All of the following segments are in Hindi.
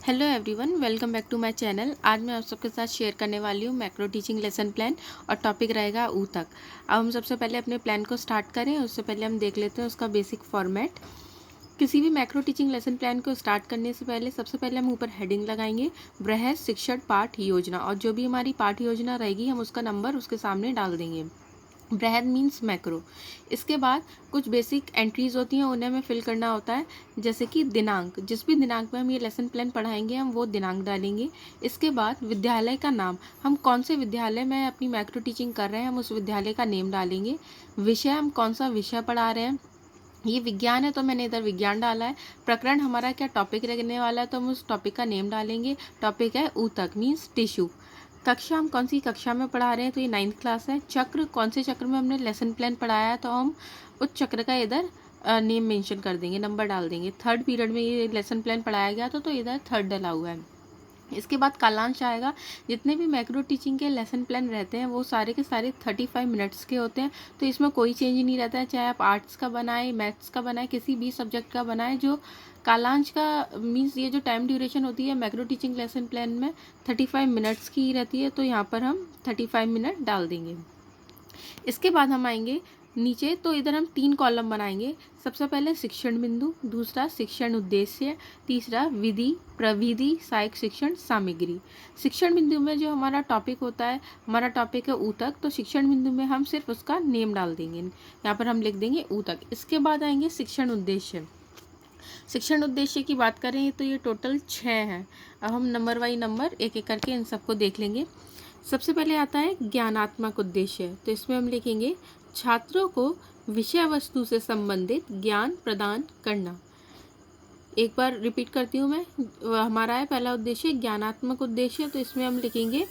Hello everyone, welcome back to my channel. आज मैं आप सबके साथ शेयर करने वाली हूँ मैक्रो टीचिंग लेसन प्लान और टॉपिक रहेगा ऊ तक। अब हम सबसे पहले अपने प्लान को स्टार्ट करें, उससे पहले हम देख लेते हैं उसका बेसिक फॉर्मेट। किसी भी मैक्रो टीचिंग लेसन प्लान को स्टार्ट करने से पहले सबसे पहले हम ऊपर हेडिंग लगाएंगे बृहद शिक्षण पाठ योजना, और जो भी हमारी पाठ योजना रहेगी हम उसका नंबर उसके सामने डाल देंगे। बृहद मीन्स मैक्रो। इसके बाद कुछ बेसिक एंट्रीज होती हैं, उन्हें हमें फिल करना होता है, जैसे कि दिनांक। जिस भी दिनांक में हम ये लेसन प्लान पढ़ाएंगे हम वो दिनांक डालेंगे। इसके बाद विद्यालय का नाम, हम कौन से विद्यालय में अपनी मैक्रो टीचिंग कर रहे हैं हम उस विद्यालय का नेम डालेंगे। विषय, हम कौन सा विषय पढ़ा रहे हैं, ये विज्ञान है तो मैंने इधर विज्ञान डाला है। प्रकरण, हमारा क्या टॉपिक रहने वाला है तो हम उस टॉपिक का नेम डालेंगे। टॉपिक है ऊतक मीन्स टिश्यू। कक्षा, हम कौन सी कक्षा में पढ़ा रहे हैं तो ये 9th क्लास है। चक्र, कौन से चक्र में हमने लेसन प्लान पढ़ाया है तो हम उस चक्र का इधर नेम मेंशन कर देंगे, नंबर डाल देंगे। थर्ड पीरियड में ये लेसन प्लान पढ़ाया गया तो इधर थर्ड डला हुआ है। इसके बाद कालांश आएगा। जितने भी मैक्रो टीचिंग के लेसन प्लान रहते हैं वो सारे के सारे 35 मिनट्स के होते हैं, तो इसमें कोई चेंज नहीं रहता है। चाहे आप आर्ट्स का बनाए, मैथ्स का बनाए, किसी भी सब्जेक्ट का बनाए, जो कालांश का मीन्स ये जो टाइम ड्यूरेशन होती है मैक्रो टीचिंग लेसन प्लान में 35 मिनट्स की रहती है, तो यहाँ पर हम 35 मिनट डाल देंगे। इसके बाद हम आएंगे नीचे, तो इधर हम 3 कॉलम बनाएंगे। सबसे पहले शिक्षण बिंदु, दूसरा शिक्षण उद्देश्य, तीसरा विधि प्रविधि सहायक शिक्षण सामग्री। शिक्षण बिंदु में जो हमारा टॉपिक होता है, हमारा टॉपिक है ऊतक, तो शिक्षण बिंदु में हम सिर्फ उसका नेम डाल देंगे, यहाँ पर हम लिख देंगे ऊतक। इसके बाद आएंगे शिक्षण उद्देश्य। शिक्षण उद्देश्य की बात करें तो ये टोटल 6 हैं। अब हम नंबर बाई नंबर एक एक करके इन सबको देख लेंगे। सबसे पहले आता है ज्ञानात्मक उद्देश्य, तो इसमें हम लिखेंगे छात्रों को विषय वस्तु से संबंधित ज्ञान प्रदान करना। एक बार रिपीट करती हूँ मैं, हमारा है पहला उद्देश्य ज्ञानात्मक उद्देश्य, तो इसमें हम लिखेंगे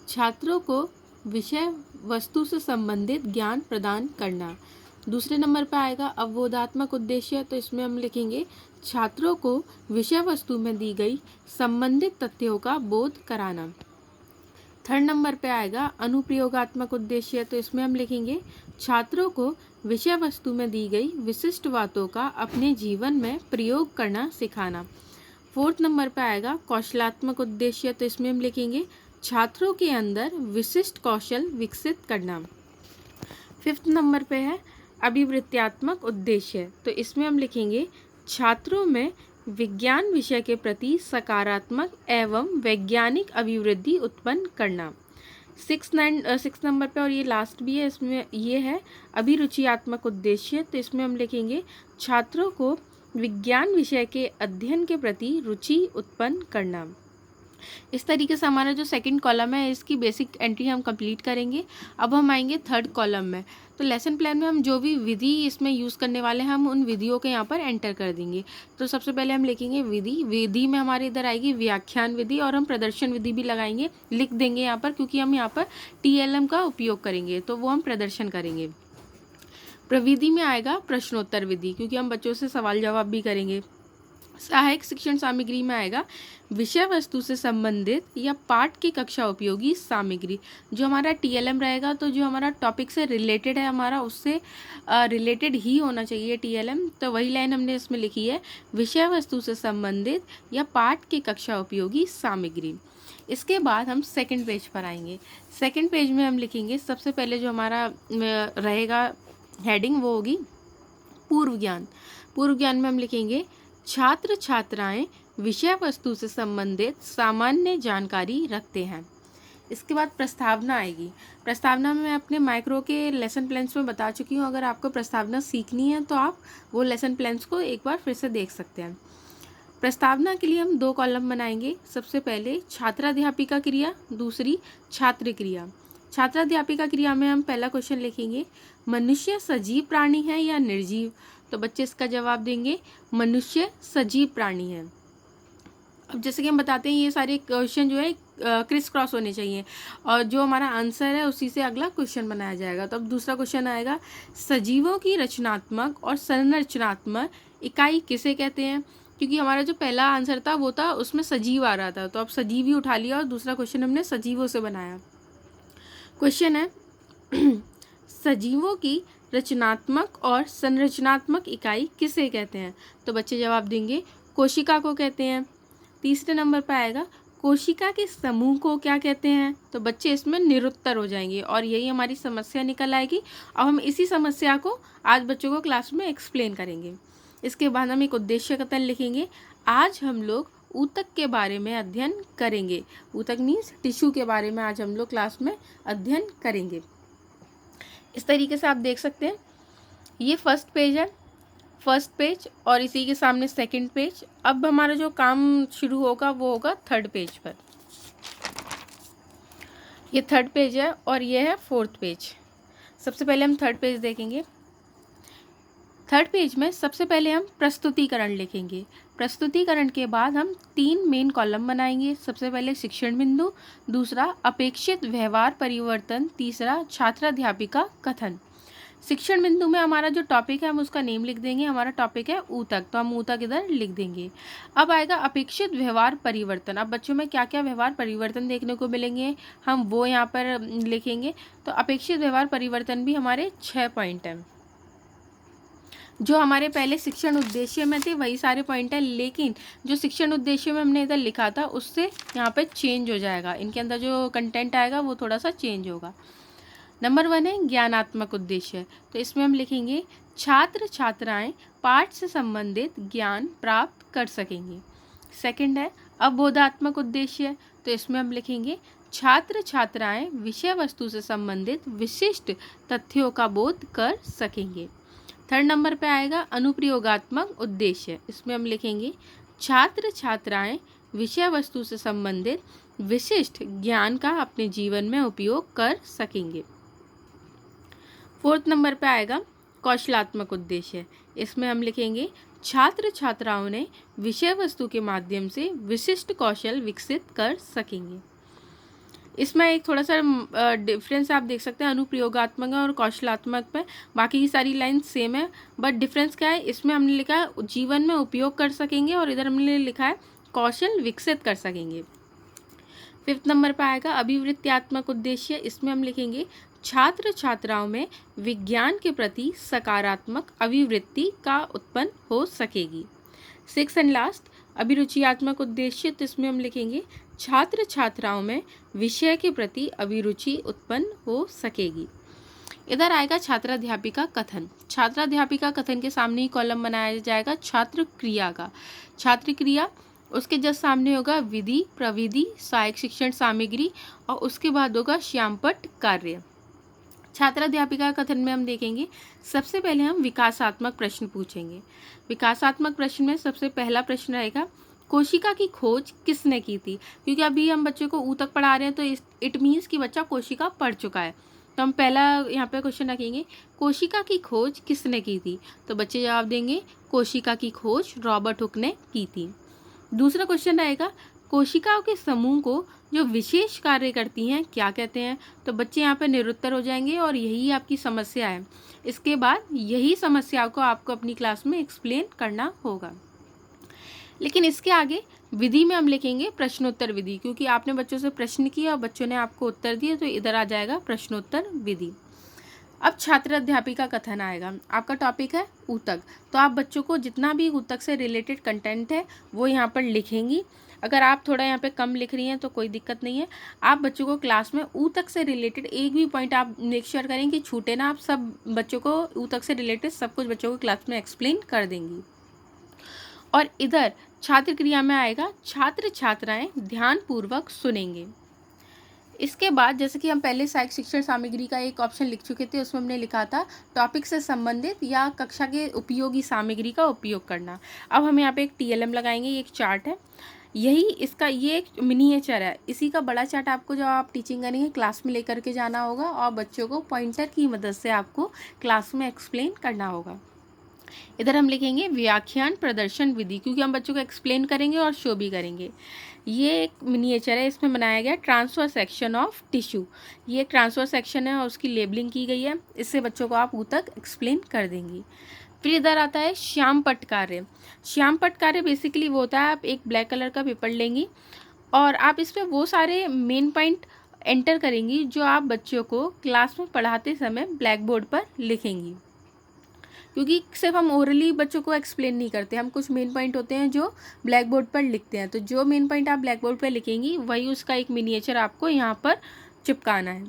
छात्रों को विषय वस्तु से संबंधित ज्ञान प्रदान करना। दूसरे नंबर पर आएगा अवबोधात्मक उद्देश्य, तो इसमें हम लिखेंगे छात्रों को विषय वस्तु में दी गई संबंधित तथ्यों का बोध कराना। थर्ड नंबर पे आएगा अनुप्रयोगात्मक उद्देश्य, तो इसमें हम लिखेंगे छात्रों को विषय वस्तु में दी गई विशिष्ट बातों का अपने जीवन में प्रयोग करना सिखाना। फोर्थ नंबर पे आएगा कौशलात्मक उद्देश्य, तो इसमें हम लिखेंगे छात्रों के अंदर विशिष्ट कौशल विकसित करना। फिफ्थ नंबर पे है अभिवृत्त्यात्मक उद्देश्य, तो इसमें हम लिखेंगे छात्रों में विज्ञान विषय के प्रति सकारात्मक एवं वैज्ञानिक अभिवृद्धि उत्पन्न करना। 6 नंबर पे, और ये लास्ट भी है, इसमें ये है अभिरुचियात्मक उद्देश्य, तो इसमें हम लिखेंगे छात्रों को विज्ञान विषय के अध्ययन के प्रति रुचि उत्पन्न करना। इस तरीके से हमारा जो सेकंड कॉलम है इसकी बेसिक एंट्री हम कंप्लीट करेंगे। अब हम आएंगे थर्ड कॉलम में, तो लेसन प्लान में हम जो भी विधि इसमें यूज़ करने वाले हैं हम उन विधियों के यहाँ पर एंटर कर देंगे। तो सबसे पहले हम लिखेंगे विधि। विधि में हमारे इधर आएगी व्याख्यान विधि, और हम प्रदर्शन विधि भी लगाएंगे, लिख देंगे यहाँ पर, क्योंकि हम यहाँ पर TLM का उपयोग करेंगे तो वो हम प्रदर्शन करेंगे। प्रविधि में आएगा प्रश्नोत्तर विधि, क्योंकि हम बच्चों से सवाल जवाब भी करेंगे। सहायक शिक्षण सामग्री में आएगा विषय वस्तु से संबंधित या पाठ की कक्षा उपयोगी सामग्री। जो हमारा TLM रहेगा तो जो हमारा टॉपिक से रिलेटेड है, हमारा उससे रिलेटेड ही होना चाहिए TLM, तो वही लाइन हमने इसमें लिखी है विषय वस्तु से संबंधित या पाठ की कक्षा उपयोगी सामग्री। इसके बाद हम सेकंड पेज पर आएंगे। सेकंड पेज में हम लिखेंगे सबसे पहले जो हमारा रहेगा हेडिंग वो होगी पूर्व ज्ञान। पूर्व ज्ञान में हम लिखेंगे छात्र छात्राएं विषय वस्तु से संबंधित सामान्य जानकारी रखते हैं। इसके बाद प्रस्तावना आएगी। प्रस्तावना में मैं अपने माइक्रो के लेसन प्लान्स में बता चुकी हूँ, अगर आपको प्रस्तावना सीखनी है तो आप वो लेसन प्लान्स को एक बार फिर से देख सकते हैं। प्रस्तावना के लिए हम 2 कॉलम बनाएंगे। सबसे पहले छात्राध्यापिका क्रिया, दूसरी छात्र क्रिया। छात्राध्यापिका क्रिया में हम पहला क्वेश्चन लिखेंगे मनुष्य सजीव प्राणी है या निर्जीव, तो बच्चे इसका जवाब देंगे मनुष्य सजीव प्राणी है। अब जैसे कि हम बताते हैं ये सारे क्वेश्चन जो है क्रिस क्रॉस होने चाहिए, और जो हमारा आंसर है उसी से अगला क्वेश्चन बनाया जाएगा। तो अब दूसरा क्वेश्चन आएगा सजीवों की रचनात्मक और संरचनात्मक इकाई किसे कहते हैं, क्योंकि हमारा जो पहला आंसर था वो था उसमें सजीव आ रहा था, तो अब सजीव ही उठा लिया और दूसरा क्वेश्चन हमने सजीवों से बनाया। क्वेश्चन है सजीवों की रचनात्मक और संरचनात्मक इकाई किसे कहते हैं, तो बच्चे जवाब देंगे कोशिका को कहते हैं। तीसरे नंबर पर आएगा कोशिका के समूह को क्या कहते हैं, तो बच्चे इसमें निरुत्तर हो जाएंगे और यही हमारी समस्या निकल आएगी। अब हम इसी समस्या को आज बच्चों को क्लास में एक्सप्लेन करेंगे। इसके बाद हम एक उद्देश्य कथन लिखेंगे। आज हम लोग ऊतक के बारे में अध्ययन करेंगे। ऊतक मीन्स टिश्यू के बारे में आज हम लोग क्लास में अध्ययन करेंगे। इस तरीके से आप देख सकते हैं, ये फर्स्ट पेज है, फर्स्ट पेज, और इसी के सामने सेकंड पेज। अब हमारा जो काम शुरू होगा वो होगा थर्ड पेज पर। ये थर्ड पेज है और ये है फोर्थ पेज। सबसे पहले हम थर्ड पेज देखेंगे। थर्ड पेज में सबसे पहले हम प्रस्तुतिकरण लिखेंगे। प्रस्तुतिकरण के बाद हम 3 मेन कॉलम बनाएंगे। सबसे पहले शिक्षण बिंदु, दूसरा अपेक्षित व्यवहार परिवर्तन, तीसरा छात्राध्यापिका कथन। शिक्षण बिंदु में हमारा जो टॉपिक है हम उसका नेम लिख देंगे। हमारा टॉपिक है ऊतक, तो हम ऊतक इधर लिख देंगे। अब आएगा अपेक्षित व्यवहार परिवर्तन। अब बच्चों में क्या क्या व्यवहार परिवर्तन देखने को मिलेंगे हम वो यहाँ पर लिखेंगे। तो अपेक्षित व्यवहार परिवर्तन भी हमारे 6 पॉइंट हैं। जो हमारे पहले शिक्षण उद्देश्य में थे वही सारे पॉइंट हैं, लेकिन जो शिक्षण उद्देश्य में हमने इधर लिखा था उससे यहाँ पे चेंज हो जाएगा। इनके अंदर जो कंटेंट आएगा वो थोड़ा सा चेंज होगा। नंबर 1 है ज्ञानात्मक उद्देश्य। तो इसमें हम लिखेंगे छात्र छात्राएं पाठ से संबंधित ज्ञान प्राप्त कर सकेंगे। सेकंड है अबोधात्मक उद्देश्य। तो इसमें हम लिखेंगे छात्र छात्राएं विषय वस्तु से संबंधित विशिष्ट तथ्यों का बोध कर सकेंगे। थर्ड नंबर पे आएगा अनुप्रयोगात्मक उद्देश्य। इसमें हम लिखेंगे छात्र छात्राएं विषय वस्तु से संबंधित विशिष्ट ज्ञान का अपने जीवन में उपयोग कर सकेंगे। फोर्थ नंबर पे आएगा कौशलात्मक उद्देश्य। इसमें हम लिखेंगे छात्र छात्राओं ने विषय वस्तु के माध्यम से विशिष्ट कौशल विकसित कर सकेंगे। इसमें एक थोड़ा सा डिफरेंस आप देख सकते हैं अनुप्रयोगात्मक और कौशलात्मक में। बाकी की सारी लाइन सेम है, बट डिफरेंस क्या है, इसमें हमने लिखा है जीवन में उपयोग कर सकेंगे और इधर हमने लिखा है कौशल विकसित कर सकेंगे। फिफ्थ नंबर पर आएगा अभिवृत्त्यात्मक उद्देश्य। इसमें हम लिखेंगे छात्र छात्राओं में विज्ञान के प्रति सकारात्मक अभिवृत्ति का उत्पन्न हो सकेगी। सिक्स एंड लास्ट अभिरुचियात्मक उद्देश्य। तो इसमें हम लिखेंगे छात्र छात्राओं में विषय के प्रति अभिरुचि उत्पन्न हो सकेगी। इधर आएगा छात्राध्यापिका कथन। छात्राध्यापिका कथन के सामने ही कॉलम बनाया जाएगा छात्र क्रिया का। छात्र क्रिया, उसके जस्ट सामने होगा विधि, प्रविधि, सहायक शिक्षण सामग्री और उसके बाद होगा श्यामपट्ट कार्य। छात्राध्यापिका कथन में हम देखेंगे सबसे पहले हम विकासात्मक प्रश्न पूछेंगे। विकासात्मक प्रश्न में सबसे पहला प्रश्न रहेगा कोशिका की खोज किसने की थी। क्योंकि अभी हम बच्चे को ऊतक पढ़ा रहे हैं तो इट मीन्स कि बच्चा कोशिका पढ़ चुका है। तो हम पहला यहाँ पे क्वेश्चन रखेंगे कोशिका की खोज किसने की थी। तो बच्चे जवाब देंगे कोशिका की खोज रॉबर्ट हुक ने की थी। दूसरा क्वेश्चन रहेगा कोशिकाओं के समूह को जो विशेष कार्य करती हैं क्या कहते हैं। तो बच्चे यहाँ पे निरुत्तर हो जाएंगे और यही आपकी समस्या है। इसके बाद यही समस्या को आपको अपनी क्लास में एक्सप्लेन करना होगा। लेकिन इसके आगे विधि में हम लिखेंगे प्रश्नोत्तर विधि, क्योंकि आपने बच्चों से प्रश्न किया और बच्चों ने आपको उत्तर दिए, तो इधर आ जाएगा प्रश्नोत्तर विधि। अब छात्राध्यापिका कथन आएगा। आपका टॉपिक है ऊतक, तो आप बच्चों को जितना भी ऊतक से रिलेटेड कंटेंट है वो यहाँ पर लिखेंगी। अगर आप थोड़ा यहाँ पे कम लिख रही हैं तो कोई दिक्कत नहीं है। आप बच्चों को क्लास में ऊतक से रिलेटेड एक भी पॉइंट आप मेक श्योर करें कि छूटे ना। आप सब बच्चों को ऊतक से रिलेटेड सब कुछ बच्चों को क्लास में एक्सप्लेन कर देंगी। और इधर छात्र क्रिया में आएगा छात्र छात्राएं ध्यानपूर्वक सुनेंगे। इसके बाद जैसे कि हम पहले सहायक शिक्षण सामग्री का एक ऑप्शन लिख चुके थे, उसमें हमने लिखा था टॉपिक से संबंधित या कक्षा के उपयोगी सामग्री का उपयोग करना। अब हम यहाँ पे एक TLM लगाएंगे। ये एक चार्ट है, यही इसका ये एक मिनिएचर है। इसी का बड़ा चार्ट आपको जब आप टीचिंग करेंगे क्लास में लेकर के जाना होगा और बच्चों को पॉइंटर की मदद से आपको क्लास में एक्सप्लेन करना होगा। इधर हम लिखेंगे व्याख्यान प्रदर्शन विधि, क्योंकि हम बच्चों को एक्सप्लेन करेंगे और शो भी करेंगे। ये एक मिनिएचर है, इसमें बनाया गया ट्रांसफर सेक्शन ऑफ टिश्यू। ये एक ट्रांसफर सेक्शन है और उसकी लेबलिंग की गई है। इससे बच्चों को आप ऊतक एक्सप्लेन कर देंगी। फिर इधर आता है श्यामपट्ट कार्य। श्यामपट्ट कार्य बेसिकली वो होता है, आप एक ब्लैक कलर का पेपर लेंगी और आप इस पर वो सारे मेन पॉइंट एंटर करेंगी जो आप बच्चों को क्लास में पढ़ाते समय ब्लैक बोर्ड पर लिखेंगी। क्योंकि सिर्फ हम ओरली बच्चों को एक्सप्लेन नहीं करते, हम कुछ मेन पॉइंट होते हैं जो ब्लैक बोर्ड पर लिखते हैं। तो जो मेन पॉइंट आप ब्लैक बोर्ड पर लिखेंगी वही उसका एक मिनिएचर आपको यहाँ पर चिपकाना है।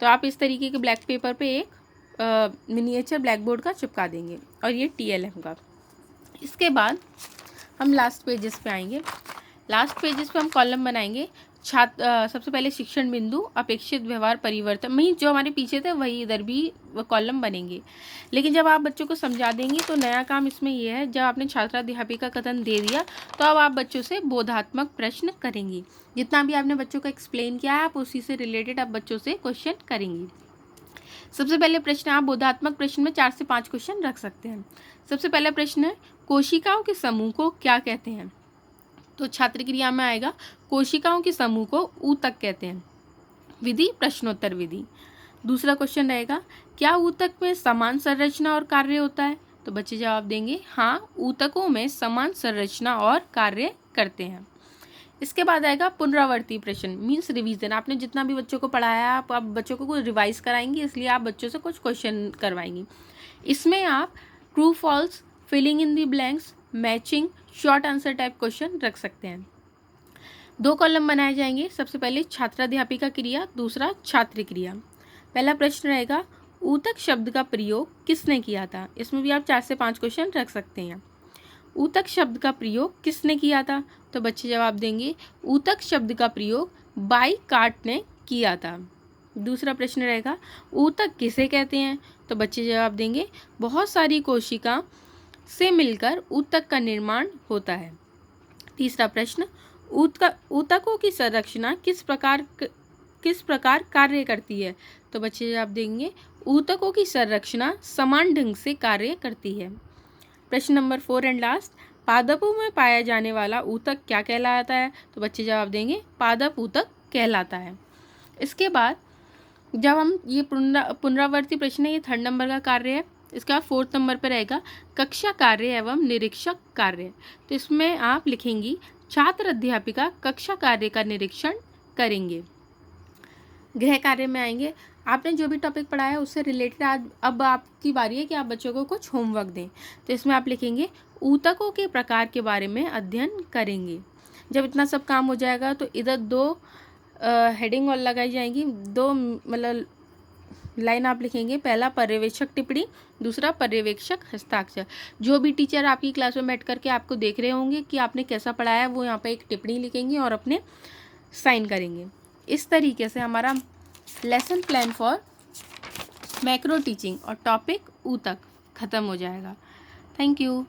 तो आप इस तरीके के ब्लैक पेपर पे एक मिनिएचर ब्लैक बोर्ड का चिपका देंगे, और ये TLM का। इसके बाद हम लास्ट पेजेस पे आएंगे। लास्ट पेजेस पे हम कॉलम बनाएंगे। सबसे पहले शिक्षण बिंदु, अपेक्षित व्यवहार परिवर्तन, वही जो हमारे पीछे थे वही इधर भी कॉलम बनेंगे। लेकिन जब आप बच्चों को समझा देंगी तो नया काम इसमें यह है, जब आपने छात्राध्यापिका का कथन दे दिया तो अब आप बच्चों से बोधात्मक प्रश्न करेंगी। जितना भी आपने बच्चों को एक्सप्लेन किया है आप उसी से रिलेटेड आप बच्चों से क्वेश्चन करेंगी। सबसे पहले प्रश्न, आप बोधात्मक प्रश्न में 4 से 5 क्वेश्चन रख सकते हैं। सबसे पहला प्रश्न है, कोशिकाओं के समूह को क्या कहते हैं? तो छात्र क्रिया में आएगा, कोशिकाओं के समूह को ऊतक कहते हैं। विधि, प्रश्नोत्तर विधि। दूसरा क्वेश्चन रहेगा, क्या ऊतक में समान संरचना और कार्य होता है? तो बच्चे जवाब देंगे, हाँ, ऊतकों में समान संरचना और कार्य करते हैं। इसके बाद आएगा पुनरावर्ती प्रश्न, मीन्स रिवीजन। आपने जितना भी बच्चों को पढ़ाया आप अब बच्चों को कुछ रिवाइज कराएंगी, इसलिए आप बच्चों से कुछ क्वेश्चन करवाएंगी। इसमें आप true false, filling in the blanks, matching, short answer type question रख सकते हैं। 2 कॉलम बनाए जाएंगे। सबसे पहले छात्राध्यापिका क्रिया, दूसरा छात्र क्रिया। पहला प्रश्न रहेगा, ऊतक शब्द का प्रयोग किसने किया था? इसमें भी आप 4 से 5 क्वेश्चन रख सकते हैं। ऊतक शब्द का प्रयोग किसने किया था? तो बच्चे जवाब देंगे, ऊतक शब्द का प्रयोग बाइकार्ट ने किया था। दूसरा प्रश्न रहेगा, ऊतक किसे कहते हैं? तो बच्चे जवाब देंगे, बहुत सारी कोशिका से मिलकर ऊतक का निर्माण होता है। तीसरा प्रश्न, ऊतकों की संरचना किस प्रकार कार्य करती है? तो बच्चे जवाब देंगे, ऊतकों की संरचना समान ढंग से कार्य करती है। प्रश्न नंबर 4 एंड लास्ट, पादपों में पाया जाने वाला ऊतक क्या कहलाता है? तो बच्चे जवाब देंगे, पादप ऊतक कहलाता है। इसके बाद जब हम ये पुनरावर्ती प्रश्न है, ये 3rd नंबर का कार्य है। इसके बाद 4th नंबर पर रहेगा कक्षा कार्य एवं निरीक्षक कार्य। तो इसमें आप लिखेंगी, छात्र अध्यापिका कक्षा कार्य का निरीक्षण करेंगे। गृह कार्य में आएंगे, आपने जो भी टॉपिक पढ़ाया है उससे रिलेटेड आज अब आपकी बारी है कि आप बच्चों को कुछ होमवर्क दें। तो इसमें आप लिखेंगे, ऊतकों के प्रकार के बारे में अध्ययन करेंगे। जब इतना सब काम हो जाएगा तो इधर 2 हेडिंग और लगाई जाएंगी, 2 मतलब लाइन आप लिखेंगे। पहला पर्यवेक्षक टिप्पणी, दूसरा पर्यवेक्षक हस्ताक्षर। जो भी टीचर आपकी क्लास में बैठ करके आपको देख रहे होंगे कि आपने कैसा पढ़ाया, वो यहाँ पे एक टिप्पणी लिखेंगे और अपने साइन करेंगे। इस तरीके से हमारा lesson plan for macro teaching और टॉपिक ऊतक खत्म हो जाएगा। Thank you.